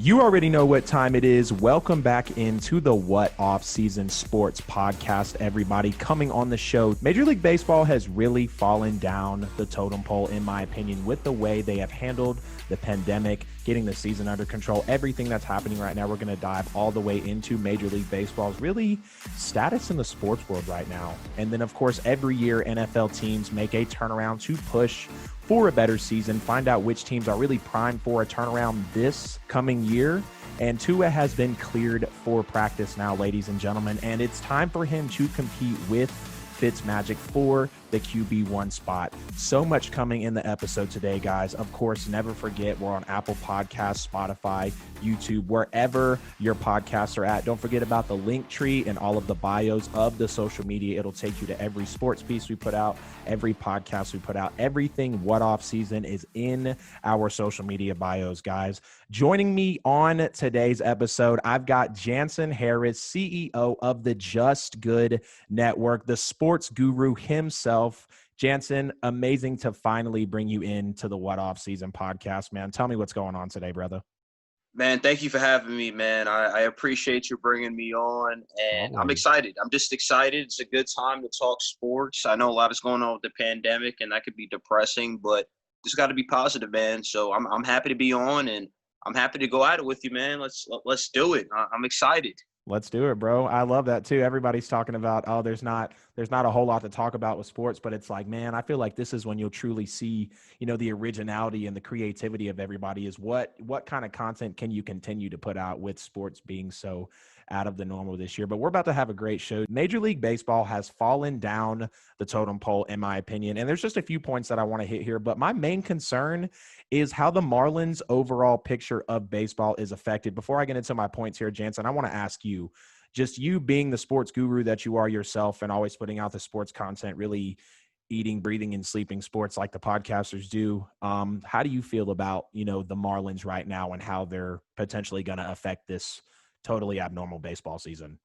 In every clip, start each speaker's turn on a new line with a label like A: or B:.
A: You already know what time it is. Welcome back into the What Off-Season Sports Podcast, everybody. Coming on the show, Major League Baseball has really fallen down the totem pole, in my opinion, with the way they have handled the pandemic, getting the season under control, everything that's happening right now. We're going to dive all the way into Major League Baseball's really status in the sports world right now. And then, of course, every year NFL teams make a turnaround to push for a better season, find out which teams are really primed for a turnaround this coming year. And Tua has been cleared for practice now, ladies and gentlemen, and it's time for him to compete with Fitzmagic for the QB1 spot. So much coming in the episode today, guys. Of course, never forget we're on Apple Podcasts, Spotify, YouTube, wherever your podcasts are at. Don't forget about the link tree and all of the bios of the social media. It'll take you to every sports piece we put out, every podcast we put out. Everything What Off Season is in our social media bios, guys. Joining me on today's episode, I've got Jansen Harris, CEO of the Just Good Network, the sports guru himself. Jansen, amazing to finally bring you into the What Off Season podcast, man. Tell me what's going on today, brother.
B: Man, thank you for having me, man. I appreciate you bringing me on, and I'm excited. I'm just excited. It's a good time to talk sports. I know a lot is going on with the pandemic, and that could be depressing, but just got to be positive, man. So I'm happy to be on, and I'm happy to go at it with you, man. Let's do it. I'm excited.
A: Let's do it, bro. I love that too. Everybody's talking about, oh, there's not a whole lot to talk about with sports, but it's like, man, I feel like this is when you'll truly see, the originality and the creativity of everybody is what kind of content can you continue to put out with sports being so out of the normal this year. But we're about to have a great show. Major League Baseball has fallen down the totem pole, in my opinion. And there's just a few points that I want to hit here. But my main concern is how the Marlins' overall picture of baseball is affected. Before I get into my points here, Jansen, I want to ask you, just you being the sports guru that you are yourself and always putting out the sports content, really eating, breathing, and sleeping sports like the podcasters do. How do you feel about, the Marlins right now and how they're potentially going to affect this totally abnormal baseball season?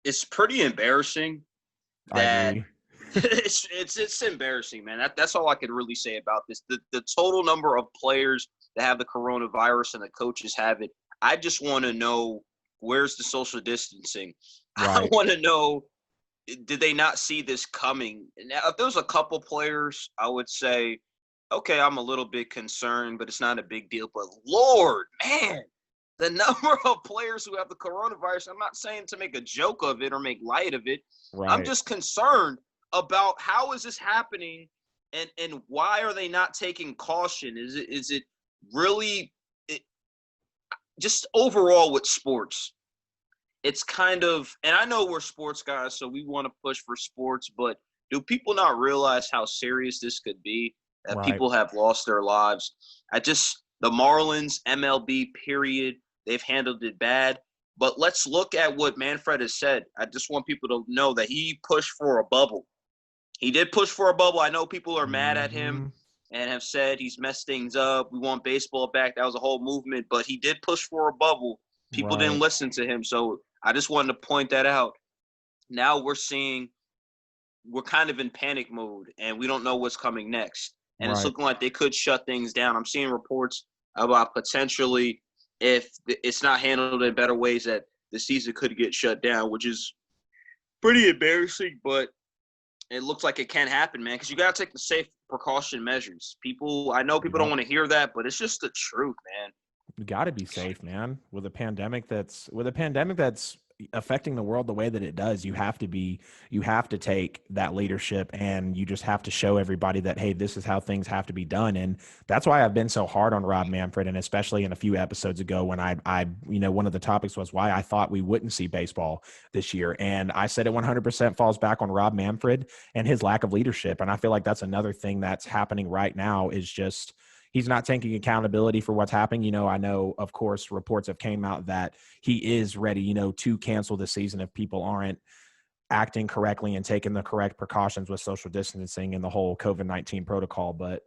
B: It's pretty embarrassing.
A: I agree.
B: It's embarrassing, man. That's all I could really say about this. The total number of players that have the coronavirus and the coaches have it. I just want to know, where's the social distancing? Right. I want to know, did they not see this coming? Now, if there was a couple players, I would say, okay, I'm a little bit concerned, but it's not a big deal. But Lord, man, the number of players who have the coronavirus, I'm not saying to make a joke of it or make light of it. Right. I'm just concerned about how is this happening and why are they not taking caution? Is it really just overall with sports? It's kind of, and I know we're sports guys, so we want to push for sports, but do people not realize how serious this could be? That right. People have lost their lives. The Marlins, MLB, period, they've handled it bad. But let's look at what Manfred has said. I just want people to know that he pushed for a bubble. He did push for a bubble. I know people are mad at him and have said he's messed things up. We want baseball back. That was a whole movement. But he did push for a bubble. People didn't listen to him. So I just wanted to point that out. Now we're kind of in panic mode, and we don't know what's coming next. And It's looking like they could shut things down. I'm seeing reports about potentially, if it's not handled in better ways, that the season could get shut down, which is pretty embarrassing, but it looks like it can happen, man, because you got to take the safe precaution measures. I know people don't want to hear that, but it's just the truth, man.
A: You got to be safe, man. With a pandemic that's affecting the world the way that it does, you have to take that leadership, and you just have to show everybody that, hey, this is how things have to be done. And that's why I've been so hard on Rob Manfred, and especially in a few episodes ago when I one of the topics was why I thought we wouldn't see baseball this year. And I said it 100% falls back on Rob Manfred and his lack of leadership. And I feel like that's another thing that's happening right now is just he's not taking accountability for what's happening. I know, of course, reports have came out that he is ready, to cancel the season if people aren't acting correctly and taking the correct precautions with social distancing and the whole COVID-19 protocol. But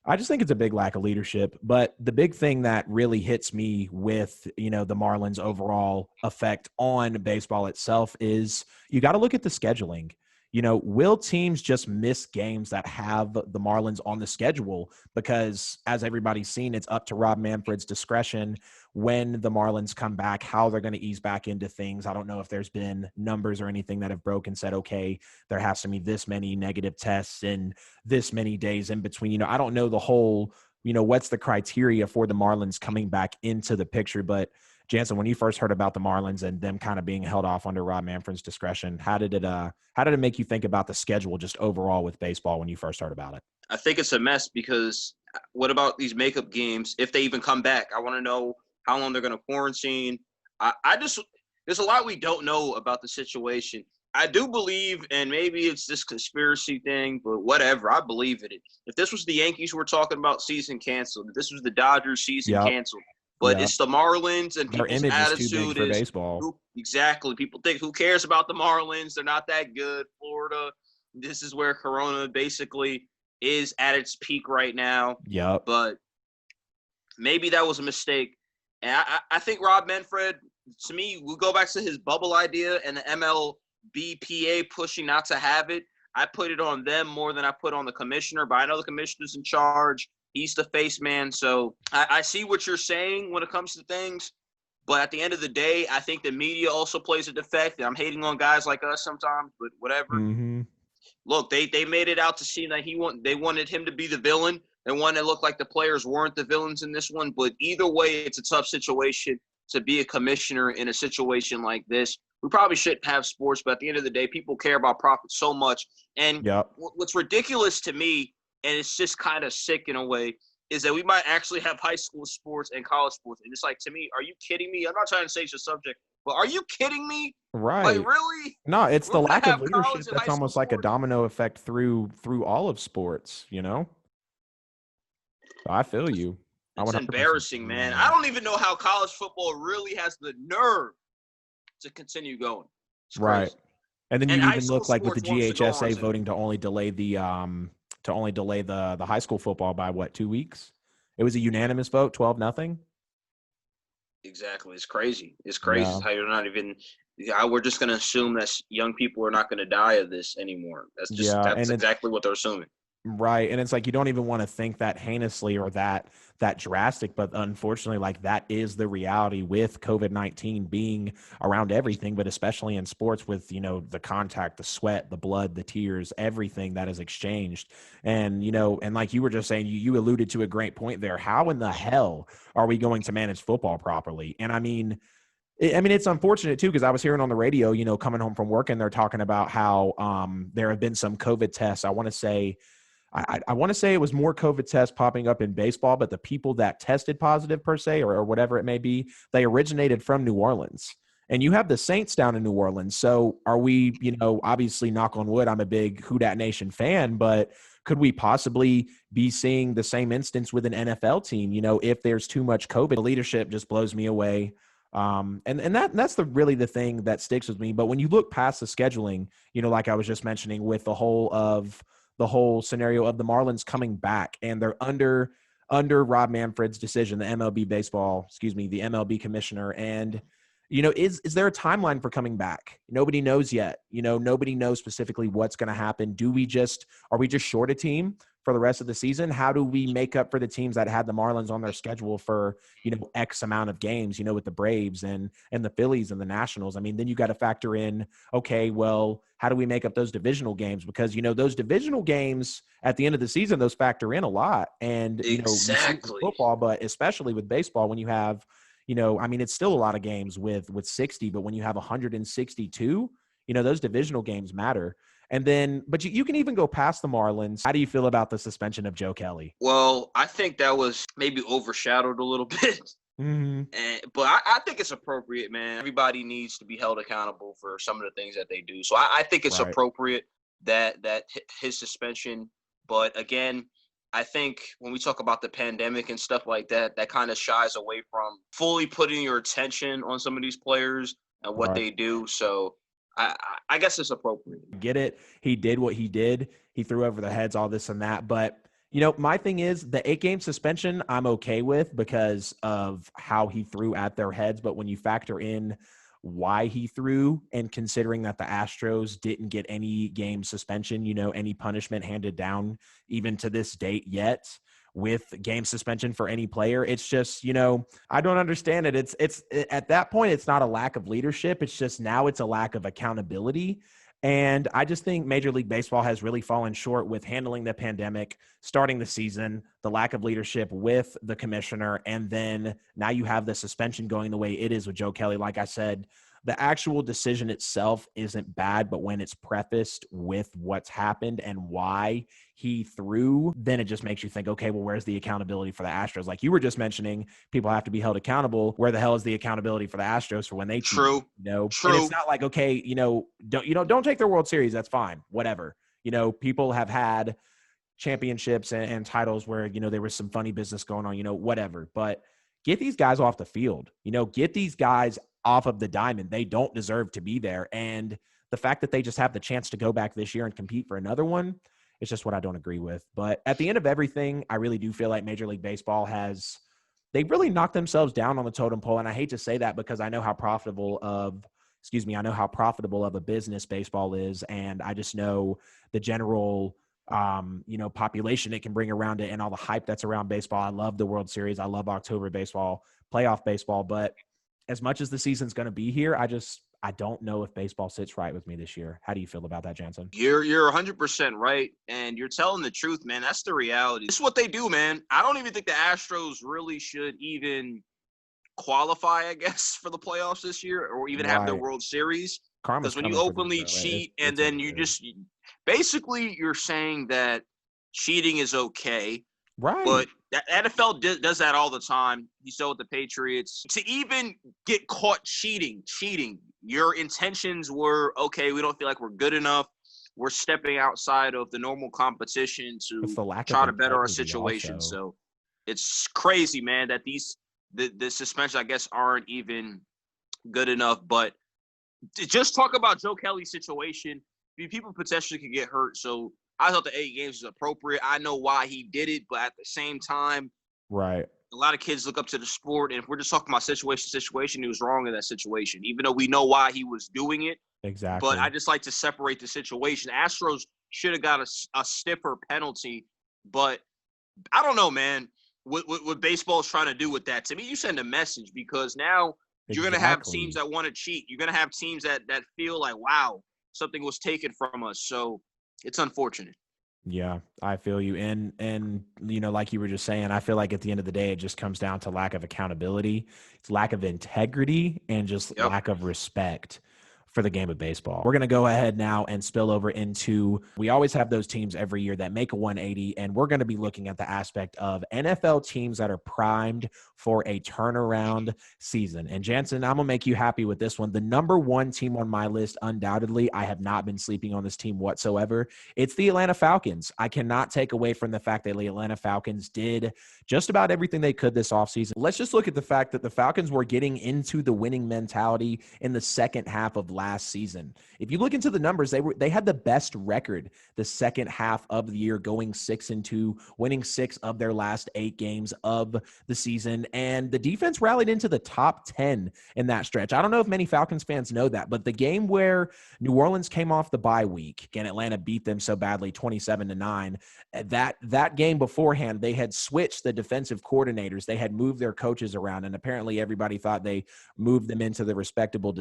A: I just think it's a big lack of leadership. But the big thing that really hits me with, the Marlins' overall effect on baseball itself is you got to look at the scheduling. will teams just miss games that have the Marlins on the schedule? Because as everybody's seen, it's up to Rob Manfred's discretion when the Marlins come back, how they're going to ease back into things. I don't know if there's been numbers or anything that have broken, said, okay, there has to be this many negative tests and this many days in between. I don't know the whole, what's the criteria for the Marlins coming back into the picture. But Jansen, when you first heard about the Marlins and them kind of being held off under Rob Manfred's discretion, how did it make you think about the schedule just overall with baseball when you first heard about it?
B: I think it's a mess because what about these makeup games? If they even come back, I want to know how long they're going to quarantine. There's a lot we don't know about the situation. I do believe, and maybe it's this conspiracy thing, but whatever, I believe in it. If this was the Yankees we're talking about, season canceled. If this was the Dodgers, season canceled. But it's the Marlins, and
A: their
B: people's
A: image
B: attitude
A: is too big for baseball.
B: Exactly. People think, who cares about the Marlins? They're not that good. Florida, this is where Corona basically is at its peak right now.
A: Yep.
B: But maybe that was a mistake. And I think Rob Manfred, to me, we'll go back to his bubble idea and the MLBPA pushing not to have it. I put it on them more than I put on the commissioner, but I know the commissioner's in charge. He's the face man. So I see what you're saying when it comes to things. But at the end of the day, I think the media also plays a defect. I'm hating on guys like us sometimes, but whatever.
A: Mm-hmm.
B: Look, they made it out to seem that they wanted him to be the villain. They wanted to look like the players weren't the villains in this one. But either way, it's a tough situation to be a commissioner in a situation like this. We probably shouldn't have sports, but at the end of the day, people care about profit so much. And what's ridiculous to me, and it's just kind of sick in a way, is that we might actually have high school sports and college sports. And it's like, to me, are you kidding me? I'm not trying to say it's a subject, but are you kidding me?
A: Right.
B: Like, really?
A: No, it's the lack of leadership that's
B: almost
A: almost like a domino effect through all of sports, So I feel you.
B: It's embarrassing, man. I don't even know how college football really has the nerve to continue going.
A: Right. And then you even look like with the GHSA
B: to
A: voting to only delay the high school football by 2 weeks. It was a unanimous vote, 12-0.
B: Exactly. It's crazy. It's crazy how you're not even we're just going to assume that young people are not going to die of this anymore. That's exactly what they're assuming.
A: Right. And it's like, you don't even want to think that heinously or that drastic, but unfortunately, like, that is the reality with COVID-19 being around everything, but especially in sports with, the contact, the sweat, the blood, the tears, everything that is exchanged. And, and like you were just saying, you alluded to a great point there. How in the hell are we going to manage football properly? And I mean, it's unfortunate too, because I was hearing on the radio, coming home from work, and they're talking about how there have been some COVID tests. I want to say it was more COVID tests popping up in baseball, but the people that tested positive per se, or whatever it may be, they originated from New Orleans. And you have the Saints down in New Orleans. So are we, obviously, knock on wood, I'm a big Who Dat Nation fan, but could we possibly be seeing the same instance with an NFL team? If there's too much COVID, the leadership just blows me away. And that's really the thing that sticks with me. But when you look past the scheduling, like I was just mentioning with the whole scenario of the Marlins coming back, and they're under Rob Manfred's decision, the MLB commissioner. And, is there a timeline for coming back? Nobody knows yet. Nobody knows specifically what's going to happen. Are we just short a team for the rest of the season? How do we make up for the teams that had the Marlins on their schedule for, X amount of games, with the Braves and the Phillies and the Nationals? I mean, then you got to factor in, okay, well, how do we make up those divisional games? Because, those divisional games at the end of the season, those factor in a lot. And,
B: exactly.
A: Football, but especially with baseball, when you have, it's still a lot of games with 60, but when you have 162, those divisional games matter. And then, but you can even go past the Marlins. How do you feel about the suspension of Joe Kelly?
B: Well, I think that was maybe overshadowed a little bit.
A: Mm-hmm.
B: But I think it's appropriate, man. Everybody needs to be held accountable for some of the things that they do. So I think it's appropriate that his suspension. But again, I think when we talk about the pandemic and stuff like that, that kind of shies away from fully putting your attention on some of these players and what they do. So I guess it's appropriate.
A: Get it. He did what he did. He threw over the heads, all this and that. But, my thing is the 8-game suspension I'm okay with because of how he threw at their heads. But when you factor in why he threw, and considering that the Astros didn't get any game suspension, any punishment handed down even to this date yet with game suspension for any player. It's just, I don't understand it. It's at that point, it's not a lack of leadership. It's just now it's a lack of accountability. And I just think Major League Baseball has really fallen short with handling the pandemic, starting the season, the lack of leadership with the commissioner, and then now you have the suspension going the way it is with Joe Kelly. Like I said, the actual decision itself isn't bad, but when it's prefaced with what's happened and why he threw, then it just makes you think, okay, well, where's the accountability for the Astros? Like you were just mentioning, people have to be held accountable. Where the hell is the accountability for the Astros for when they cheat?
B: True.
A: And it's not like, okay, don't take their World Series. That's fine. Whatever. People have had championships and titles where, there was some funny business going on, whatever. But get these guys off the field. Get these guys off of the diamond. They don't deserve to be there. And the fact that they just have the chance to go back this year and compete for another one, it's just what I don't agree with. But at the end of everything, I really do feel like Major League Baseball they really knocked themselves down on the totem pole. And I hate to say that because I know how profitable of a business baseball is. And I just know the general population it can bring around it and all the hype that's around baseball. I love the World Series. I love October baseball, playoff baseball. But as much as the season's going to be here, I don't know if baseball sits right with me this year. How do you feel about that, Jansen?
B: You're 100% right, and you're telling the truth, man. That's the reality. This is what they do, man. I don't even think the Astros really should even qualify, I guess, for the playoffs this year or even have the World Series. Because when you openly cheat and then you just – basically you're saying that cheating is okay.
A: Right.
B: But the NFL does that all the time. You saw with the Patriots. To even get caught cheating, your intentions were, okay, we don't feel like we're good enough. We're stepping outside of the normal competition to try to better our situation.
A: Also.
B: So it's crazy, man, that the suspensions, I guess, aren't even good enough. But to just talk about Joe Kelly's situation, people potentially could get hurt. So I thought the 8 games was appropriate. I know why he did it, but at the same time,
A: right,
B: a lot of kids look up to the sport. And if we're just talking about situation, he was wrong in that situation, even though we know why he was doing it.
A: Exactly.
B: But I just like to separate the situation. Astros should have got a stiffer penalty, but I don't know, man, what baseball is trying to do with that. To me, you send a message because now you're going to have teams that want to cheat. You're going to have teams that feel like, wow, something was taken from us. So it's unfortunate.
A: Yeah, I feel you. And like you were just saying, I feel like at the end of the day, it just comes down to lack of accountability. It's lack of integrity and just lack of respect for the game of baseball. We're going to go ahead now and spill over into, we always have those teams every year that make a 180, and we're going to be looking at the aspect of NFL teams that are primed for a turnaround season. And Jansen, I'm going to make you happy with this one. The number one team on my list, undoubtedly, I have not been sleeping on this team whatsoever. It's the Atlanta Falcons. I cannot take away from the fact that the Atlanta Falcons did just about everything they could this offseason. Let's just look at the fact that the Falcons were getting into the winning mentality in the second half of last season. If you look into the numbers, they had the best record the second half of the year, going 6-2, winning 6 of their last 8 games of the season. And the defense rallied into the top 10 in that stretch. I don't know if many Falcons fans know that, but the game where New Orleans came off the bye week and Atlanta beat them so badly, 27-9, that game beforehand, they had switched the defensive coordinators. They had moved their coaches around, and apparently everybody thought they moved them into the respectable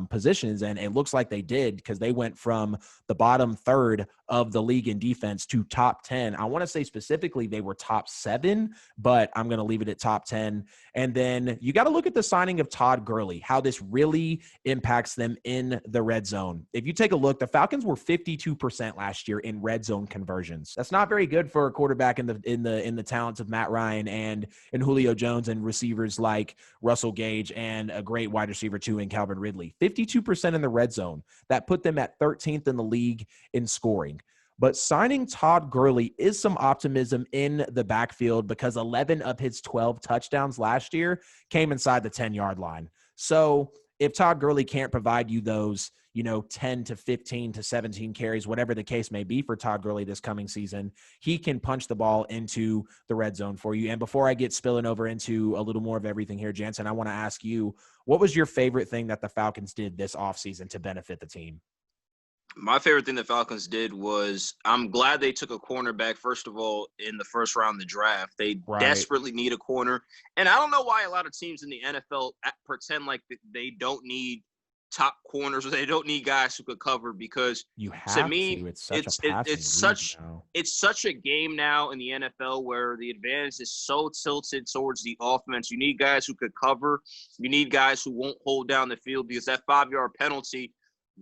A: positions. And it looks like they did, because they went from the bottom third of the league in defense to top 10. I want to say specifically they were top 7, but I'm going to leave it at top 10. And then you got to look at the signing of Todd Gurley, how this really impacts them in the red zone. If you take a look, the Falcons were 52% last year in red zone conversions. That's not very good for a quarterback in the talents of Matt Ryan and Julio Jones, and receivers like Russell Gage, and a great wide receiver too in Calvin Ridley. 52% in the red zone. That put them at 13th in the league in scoring. But signing Todd Gurley is some optimism in the backfield, because 11 of his 12 touchdowns last year came inside the 10-yard line. So if Todd Gurley can't provide you those, 10 to 15 to 17 carries, whatever the case may be for Todd Gurley this coming season, he can punch the ball into the red zone for you. And before I get spilling over into a little more of everything here, Jansen, I want to ask you, what was your favorite thing that the Falcons did this offseason to benefit the team?
B: My favorite thing the Falcons did was I'm glad they took a cornerback, first of all, in the first round of the draft. They desperately need a corner. And I don't know why a lot of teams in the NFL pretend like they don't need top corners or they don't need guys who could cover, because to me, it's such a game now in the NFL where the advantage is so tilted towards the offense. You need guys who could cover. You need guys who won't hold down the field, because that 5-yard penalty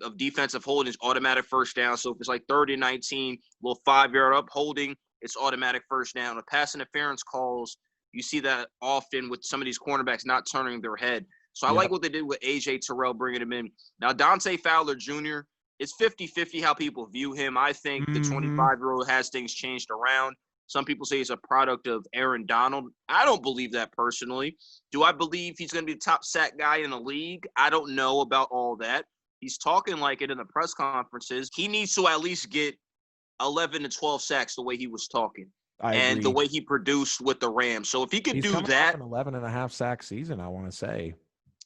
B: of defensive holding is automatic first down. So if it's like 30-19, little 5-yard up holding, it's automatic first down. The pass interference calls, you see that often with some of these cornerbacks not turning their head. So I like what they did with A.J. Terrell, bringing him in. Now, Dante Fowler Jr., it's 50-50 how people view him. I think the 25-year-old has things changed around. Some people say he's a product of Aaron Donald. I don't believe that personally. Do I believe he's going to be the top sack guy in the league? I don't know about all that. He's talking like it in the press conferences. He needs to at least get 11 to 12 sacks the way he was talking.
A: I agree.
B: The way he produced with the Rams. So if he could do that.
A: An 11.5 sack season, I want to say.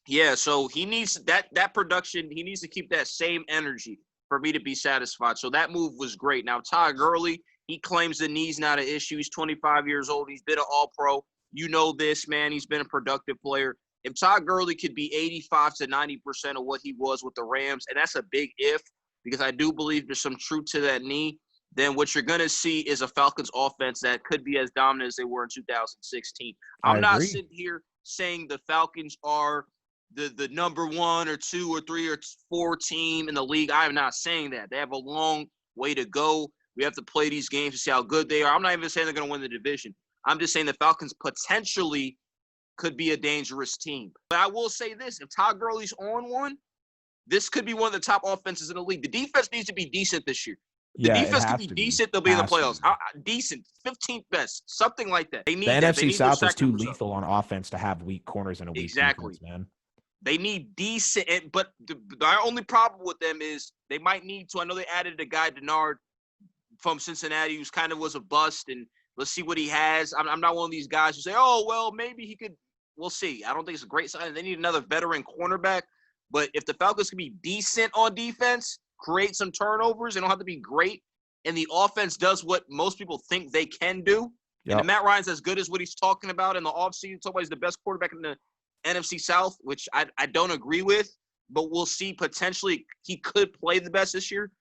B: Yeah, so he needs that production. He needs to keep that same energy for me to be satisfied. So that move was great. Now, Todd Gurley, he claims the knee's not an issue. He's 25 years old. He's been an all-pro. You know this, man. He's been a productive player. If Todd Gurley could be 85 to 90% of what he was with the Rams, and that's a big if, because I do believe there's some truth to that knee, then what you're going to see is a Falcons offense that could be as dominant as they were in 2016. I'm not sitting here saying the Falcons are the number 1 or 2 or 3 or 4 team in the league. I am not saying that. They have a long way to go. We have to play these games to see how good they are. I'm not even saying they're going to win the division. I'm just saying the Falcons potentially could be a dangerous team. But I will say this, if Todd Gurley's on one, this could be one of the top offenses in the league. The defense needs to be decent this year. The defense can be decent, they'll be in the playoffs. Decent, 15th best, something like that. They need
A: the
B: that.
A: NFC South is too lethal on offense to have weak corners and a weak defense, man.
B: They need decent, but the only problem with them is they might need to. I know they added a guy, Denard, from Cincinnati, who's kind of was a bust, and let's see what he has. I'm not one of these guys who say, oh, well, maybe he could. We'll see. I don't think it's a great sign. They need another veteran cornerback. But if the Falcons can be decent on defense, create some turnovers, they don't have to be great, and the offense does what most people think they can do, and Matt Ryan's as good as what he's talking about in the offseason. Talking about he's the best quarterback in the NFC South, which I don't agree with, but we'll see. Potentially he could play the best this year.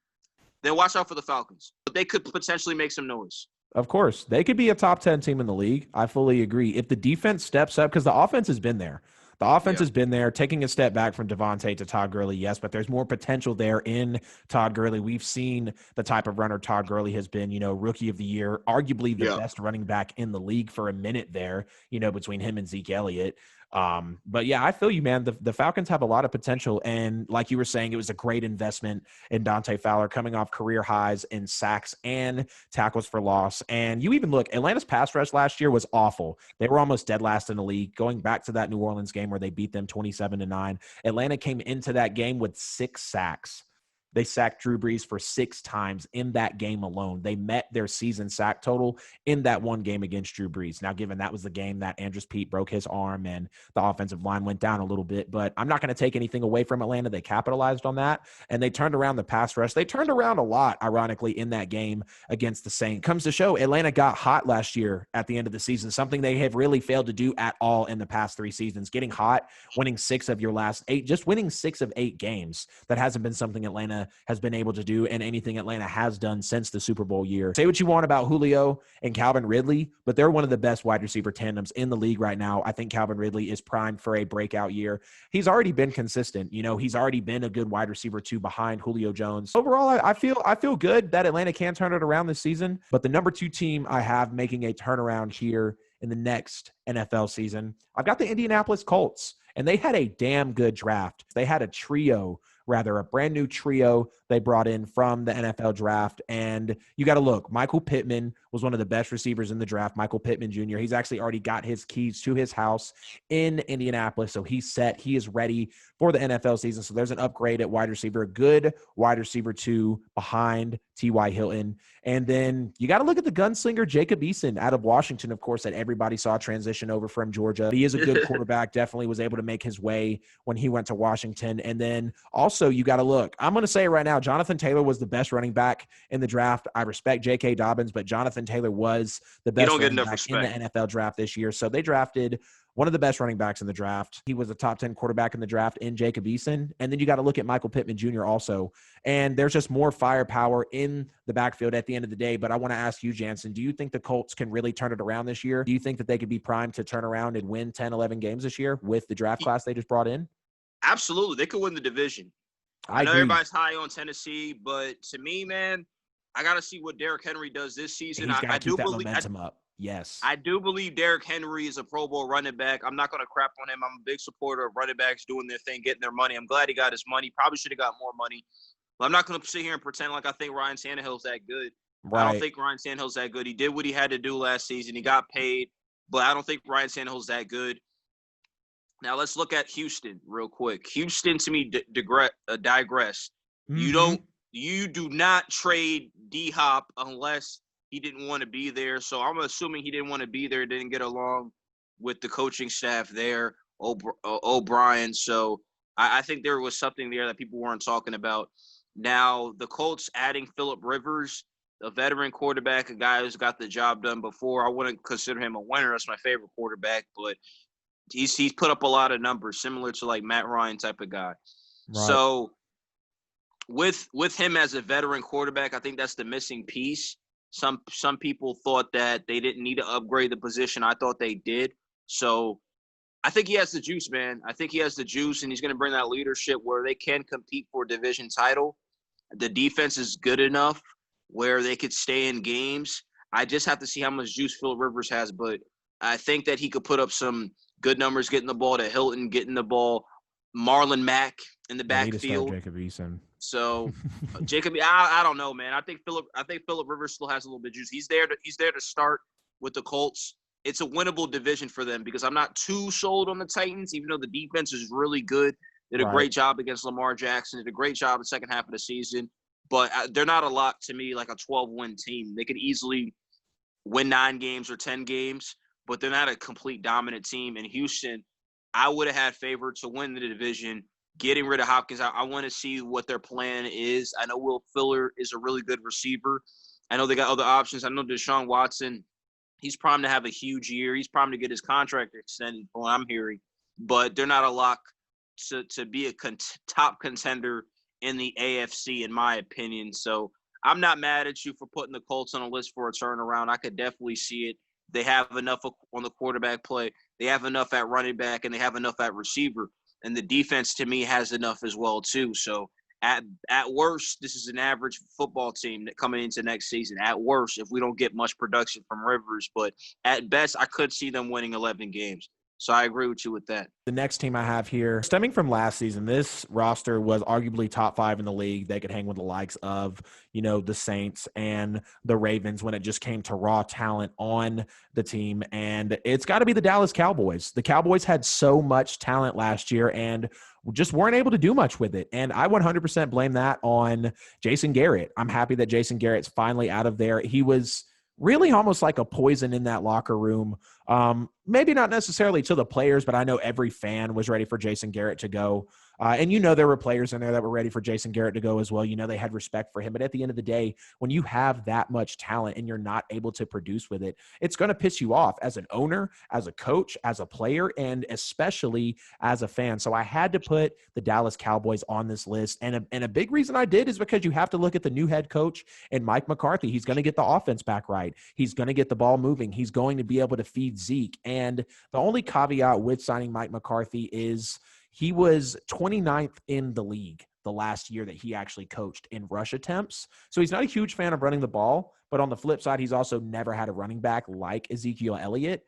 B: Then watch out for the Falcons. But they could potentially make some noise.
A: Of course. They could be a top 10 team in the league. I fully agree. If the defense steps up, because the offense has been there. The offense has been there, taking a step back from Devontae to Todd Gurley, yes, but there's more potential there in Todd Gurley. We've seen the type of runner Todd Gurley has been, rookie of the year, arguably the best running back in the league for a minute there, between him and Zeke Elliott. But yeah, I feel you, man. The Falcons have a lot of potential. And like you were saying, it was a great investment in Dante Fowler coming off career highs in sacks and tackles for loss. And you even look, Atlanta's pass rush last year was awful. They were almost dead last in the league. Going back to that New Orleans game where they beat them 27-9, Atlanta came into that game with 6 sacks. They sacked Drew Brees for 6 times in that game alone. They met their season sack total in that one game against Drew Brees. Now, given that was the game that Andrews Pete broke his arm and the offensive line went down a little bit, but I'm not going to take anything away from Atlanta. They capitalized on that, and they turned around the pass rush. They turned around a lot, ironically, in that game against the Saints. Comes to show, Atlanta got hot last year at the end of the season, something they have really failed to do at all in the past 3 seasons. Getting hot, winning 6 of your last 8, just winning 6 of 8 games. That hasn't been something Atlanta has been able to do, and anything Atlanta has done since the Super Bowl year. Say what you want about Julio and Calvin Ridley, but they're one of the best wide receiver tandems in the league right now. I think Calvin Ridley is primed for a breakout year. He's already been consistent. He's already been a good wide receiver 2 behind Julio Jones. Overall, I feel good that Atlanta can turn it around this season, but the number 2 team I have making a turnaround here in the next NFL season, I've got the Indianapolis Colts, and they had a damn good draft. They had a trio rather a brand new trio they brought in from the NFL draft. And you got to look, Michael Pittman was one of the best receivers in the draft. Michael Pittman Jr. He's actually already got his keys to his house in Indianapolis. So he's set. He is ready for the NFL season. So there's an upgrade at wide receiver, a good wide receiver 2 behind T.Y. Hilton. And then you got to look at the gunslinger Jacob Eason out of Washington, of course, that everybody saw transition over from Georgia. He is a good quarterback, definitely was able to make his way when he went to Washington. And then also you got to look, I'm going to say it right now, Jonathan Taylor was the best running back in the draft. I respect J.K. Dobbins, but Jonathan Taylor was the best running back in the NFL draft this year. So they drafted one of the best running backs in the draft. He was a top 10 quarterback in the draft in Jacob Eason. And then you got to look at Michael Pittman Jr. also. And there's just more firepower in the backfield at the end of the day. But I want to ask you, Jansen, do you think the Colts can really turn it around this year? Do you think that they could be primed to turn around and win 10, 11 games this year with the draft class they just brought in?
B: Absolutely. They could win the division. I know
A: agree.
B: Everybody's high on Tennessee, but to me, man, I got to see what Derrick Henry does this season.
A: I do believe momentum up. Yes.
B: I do believe Derrick Henry is a Pro Bowl running back. I'm not going to crap on him. I'm a big supporter of running backs doing their thing, getting their money. I'm glad he got his money. Probably should have got more money. But I'm not going to sit here and pretend like I think Ryan Tannehill's that good. Right. I don't think Ryan Tannehill's that good. He did what he had to do last season. He got paid. But I don't think Ryan Tannehill's that good. Now, let's look at Houston real quick. Houston, to me, digressed. Mm-hmm. You do not trade D-Hop unless he didn't want to be there. So I'm assuming he didn't want to be there, didn't get along with the coaching staff there, O'Brien. So I think there was something there that people weren't talking about. Now, the Colts adding Phillip Rivers, a veteran quarterback, a guy who's got the job done before. I wouldn't consider him a winner. That's my favorite quarterback, but he's put up a lot of numbers, similar to like Matt Ryan type of guy. Right. So with him as a veteran quarterback, I think that's the missing piece. Some people thought that they didn't need to upgrade the position. I thought they did. So I think he has the juice, man. I think he has the juice, and he's going to bring that leadership where they can compete for a division title. The defense is good enough where they could stay in games. I just have to see how much juice Phillip Rivers has, but I think that he could put up some good numbers getting the ball to Hilton, getting the ball, Marlon Mack in the backfield.
A: Jacob Eason.
B: So, Jacob, I don't know, man. I think Phillip Rivers still has a little bit of juice. He's there to start with the Colts. It's a winnable division for them because I'm not too sold on the Titans, even though the defense is really good. Did a great job against Lamar Jackson. Did a great job in the second half of the season. But they're not a lot to me like a 12-win team. They could easily win 9 games or 10 games, but they're not a complete dominant team. In Houston, I would have had favor to win the division. Getting rid of Hopkins, I want to see what their plan is. I know Will Fuller is a really good receiver. I know they got other options. I know Deshaun Watson, he's primed to have a huge year. He's primed to get his contract extended, from what I'm hearing. But they're not a lock to be a top contender in the AFC, in my opinion. So I'm not mad at you for putting the Colts on a list for a turnaround. I could definitely see it. They have enough on the quarterback play. They have enough at running back, and they have enough at receiver. And the defense, to me, has enough as well, too. So, at worst, this is an average football team that coming into next season. At worst, if we don't get much production from Rivers. But at best, I could see them winning 11 games. So I agree with you with that.
A: The next team I have here, stemming from last season, this roster was arguably top 5 in the league. They could hang with the likes of, the Saints and the Ravens when it just came to raw talent on the team. And it's got to be the Dallas Cowboys. The Cowboys had so much talent last year and just weren't able to do much with it. And I 100% blame that on Jason Garrett. I'm happy that Jason Garrett's finally out of there. He was really almost like a poison in that locker room. Maybe not necessarily to the players, but I know every fan was ready for Jason Garrett to go. And there were players in there that were ready for Jason Garrett to go as well. They had respect for him. But at the end of the day, when you have that much talent and you're not able to produce with it, it's going to piss you off as an owner, as a coach, as a player, and especially as a fan. So I had to put the Dallas Cowboys on this list. And a big reason I did is because you have to look at the new head coach and Mike McCarthy. He's going to get the offense back right. He's going to get the ball moving. He's going to be able to feed Zeke. And the only caveat with signing Mike McCarthy is he was 29th in the league the last year that he actually coached in rush attempts. So he's not a huge fan of running the ball, but on the flip side, he's also never had a running back like Ezekiel Elliott.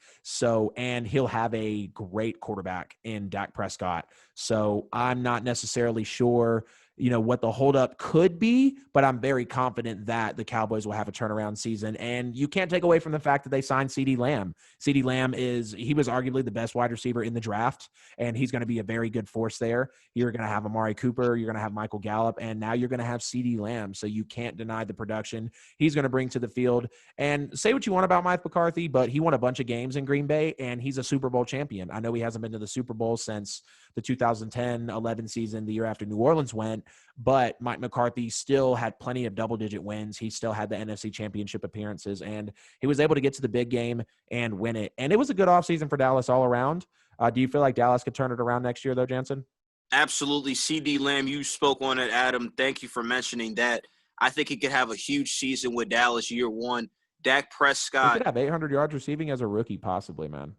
A: And he'll have a great quarterback in Dak Prescott. So I'm not necessarily sure what the holdup could be, but I'm very confident that the Cowboys will have a turnaround season. And you can't take away from the fact that they signed CeeDee Lamb. CeeDee Lamb he was arguably the best wide receiver in the draft, and he's going to be a very good force there. You're going to have Amari Cooper, you're going to have Michael Gallup, and now you're going to have CeeDee Lamb. So you can't deny the production he's going to bring to the field. And say what you want about Mike McCarthy, but he won a bunch of games in Green Bay, and he's a Super Bowl champion. I know he hasn't been to the Super Bowl since the 2010-11 season, the year after New Orleans went, but Mike McCarthy still had plenty of double-digit wins. He still had the NFC Championship appearances, and he was able to get to the big game and win it. And it was a good offseason for Dallas all around. Do you feel like Dallas could turn it around next year, though, Jansen?
B: Absolutely. CeeDee Lamb, you spoke on it, Adam. Thank you for mentioning that. I think he could have a huge season with Dallas year one. Dak Prescott.
A: He could have 800 yards receiving as a rookie, possibly, man.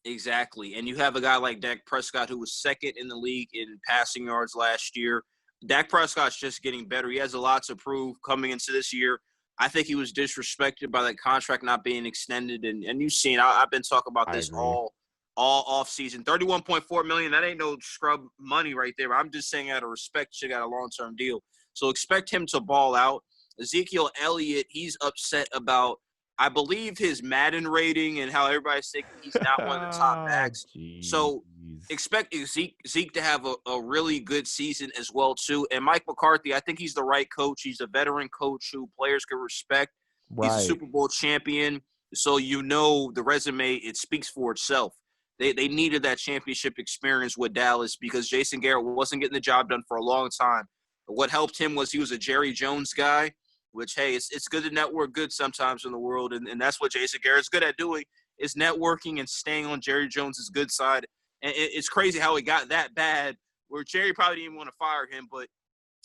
B: Exactly. And you have a guy like Dak Prescott who was second in the league in passing yards last year. Dak Prescott's just getting better. He has a lot to prove coming into this year. I think he was disrespected by that contract not being extended. And you've seen, I've been talking about this all off season. $31.4 million, that ain't no scrub money right there. I'm just saying out of respect, you got a long-term deal. So expect him to ball out. Ezekiel Elliott, he's upset about, I believe, his Madden rating and how everybody's thinking he's not one of the top backs. So expect Zeke to have a really good season as well, too. And Mike McCarthy, I think he's the right coach. He's a veteran coach who players can respect. Right. He's a Super Bowl champion. So the resume, it speaks for itself. They needed that championship experience with Dallas because Jason Garrett wasn't getting the job done for a long time. But what helped him was he was a Jerry Jones guy, which, hey, it's good to network good sometimes in the world, and that's what Jason Garrett's good at doing, is networking and staying on Jerry Jones's good side. And it's crazy how it got that bad where Jerry probably didn't even want to fire him, but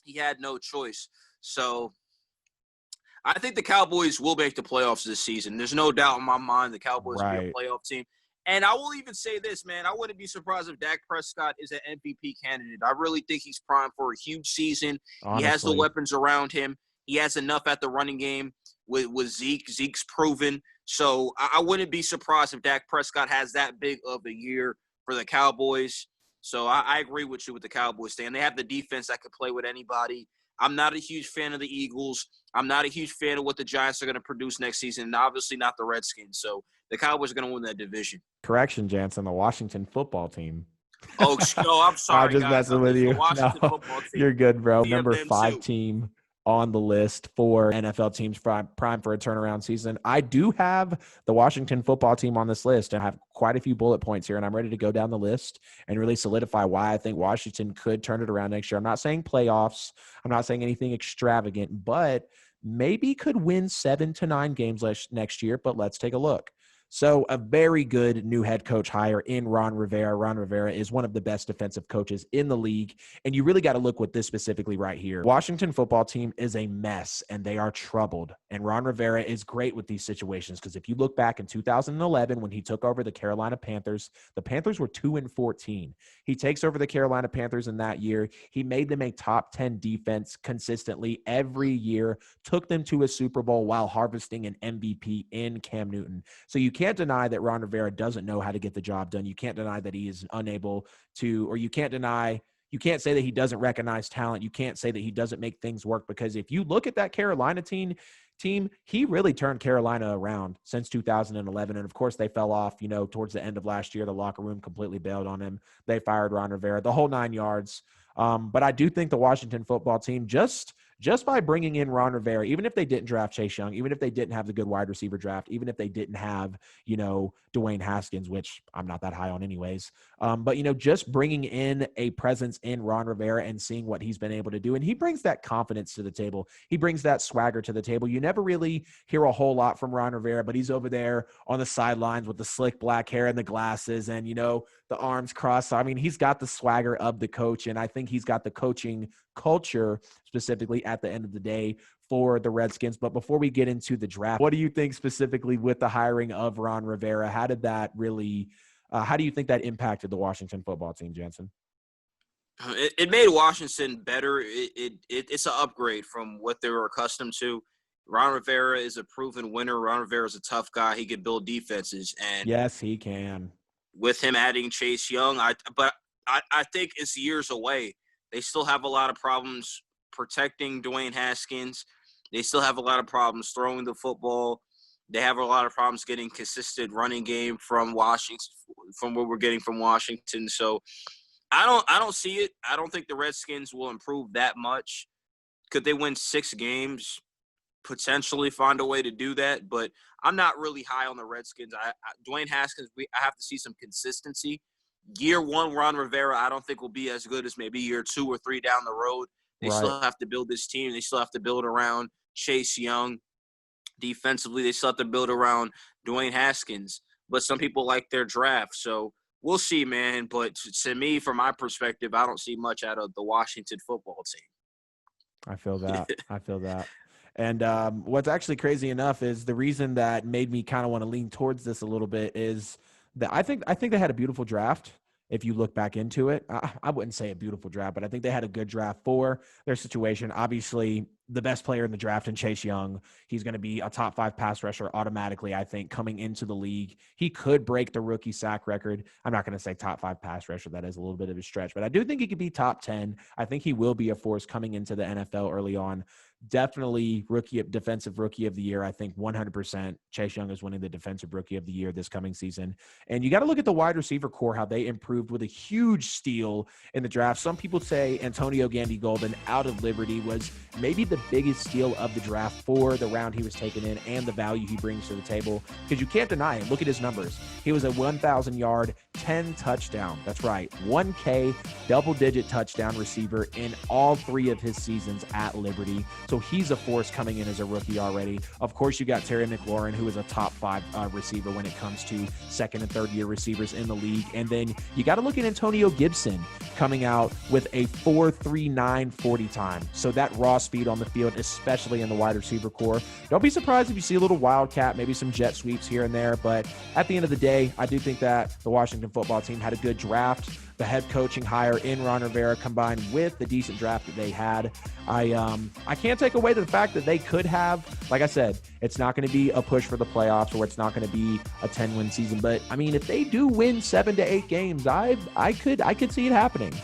B: he had no choice. So I think the Cowboys will make the playoffs this season. There's no doubt in my mind the Cowboys will be a playoff team. And I will even say this, man. I wouldn't be surprised if Dak Prescott is an MVP candidate. I really think he's primed for a huge season. Honestly. He has the weapons around him. He has enough at the running game with Zeke. Zeke's proven. So I wouldn't be surprised if Dak Prescott has that big of a year for the Cowboys. So I agree with you with the Cowboys thing. They have the defense that can play with anybody. I'm not a huge fan of the Eagles. I'm not a huge fan of what the Giants are going to produce next season, and obviously not the Redskins. So the Cowboys are going to win that division.
A: Correction, Jansen, the Washington football team.
B: Oh, I'm sorry,
A: I'm just messing with you. No, you're good, bro. Number 5 team on the list for NFL teams prime for a turnaround season. I do have the Washington football team on this list and I have quite a few bullet points here, and I'm ready to go down the list and really solidify why I think Washington could turn it around next year. I'm not saying playoffs. I'm not saying anything extravagant, but maybe could win 7 to 9 games next year, but let's take a look. So a very good new head coach hire in Ron Rivera. Ron Rivera is one of the best defensive coaches in the league. And you really got to look with this specifically right here. Washington football team is a mess and they are troubled. And Ron Rivera is great with these situations because if you look back in 2011 when he took over the Carolina Panthers, the Panthers were 2-14. He takes over the Carolina Panthers in that year. He made them a top 10 defense consistently every year, took them to a Super Bowl while harvesting an MVP in Cam Newton. So you can't deny that Ron Rivera doesn't know how to get the job done. You can't deny that he is unable to, or you can't say that he doesn't recognize talent. You can't say that he doesn't make things work because if you look at that Carolina team, he really turned Carolina around since 2011. And of course they fell off, towards the end of last year. The locker room completely bailed on him. They fired Ron Rivera, the whole 9 yards. But I do think the Washington football team just by bringing in Ron Rivera, even if they didn't draft Chase Young, even if they didn't have the good wide receiver draft, even if they didn't have, Dwayne Haskins, which I'm not that high on anyways. But, just bringing in a presence in Ron Rivera and seeing what he's been able to do. And he brings that confidence to the table. He brings that swagger to the table. You never really hear a whole lot from Ron Rivera, but he's over there on the sidelines with the slick black hair and the glasses and, the arms crossed. I mean, he's got the swagger of the coach, and I think he's got the coaching culture specifically at the end of the day for the Redskins. But before we get into the draft, what do you think specifically with the hiring of Ron Rivera? How did that really how do you think that impacted the Washington football team, Jansen?
B: It made Washington better. It's an upgrade from what they were accustomed to. Ron Rivera is a proven winner. Ron Rivera is a tough guy. He can build defenses. And
A: yes, he can.
B: With him adding Chase Young, I think it's years away.
C: They still have a lot of problems protecting Dwayne Haskins. They still have a lot of problems throwing the football. They have a lot of problems getting consistent running game from Washington, from what we're getting from Washington. So I don't see it. I don't think the Redskins will improve that much. Could they win 6 games? Potentially find a way to do that, but I'm not really high on the Redskins. Dwayne Haskins, I have to see some consistency. Year 1, Ron Rivera, I don't think will be as good as maybe year 2 or 3 down the road. They still have to build this team. They still have to build around Chase Young. Defensively, they still have to build around Dwayne Haskins. But some people like their draft, so we'll see, man. But to me, from my perspective, I don't see much out of the Washington football team.
A: I feel that. I feel that. And what's actually crazy enough is the reason that made me kind of want to lean towards this a little bit is that I think they had a beautiful draft. If you look back into it, I wouldn't say a beautiful draft, but I think they had a good draft for their situation. Obviously, the best player in the draft in Chase Young, he's going to be a top 5 pass rusher automatically, I think, coming into the league. He could break the rookie sack record. I'm not going to say top 5 pass rusher. That is a little bit of a stretch, but I do think he could be top 10. I think he will be a force coming into the NFL early on. Definitely defensive rookie of the year. I think 100% Chase Young is winning the defensive rookie of the year this coming season. And you got to look at the wide receiver core, how they improved with a huge steal in the draft. Some people say Antonio Gandy-Golden out of Liberty was maybe the biggest steal of the draft for the round he was taken in and the value he brings to the table, because you can't deny it. Look at his numbers. He was a 1,000-yard, 10 touchdown. That's right. 1K double-digit touchdown receiver in all 3 of his seasons at Liberty. So he's a force coming in as a rookie already. Of course, you got Terry McLaurin, who is a top 5 receiver when it comes to second and third year receivers in the league. And then you got to look at Antonio Gibson coming out with a 4.39 40 time. So that raw speed on the field, especially in the wide receiver core. Don't be surprised if you see a little wildcat, maybe some jet sweeps here and there. But at the end of the day, I do think that the Washington football team had a good draft. The head coaching hire in Ron Rivera combined with the decent draft that they had. I can't take away the fact that they could have, like I said, it's not going to be a push for the playoffs or it's not going to be a 10-win season. But I mean, if they do win 7 to 8 games, I could see it happening.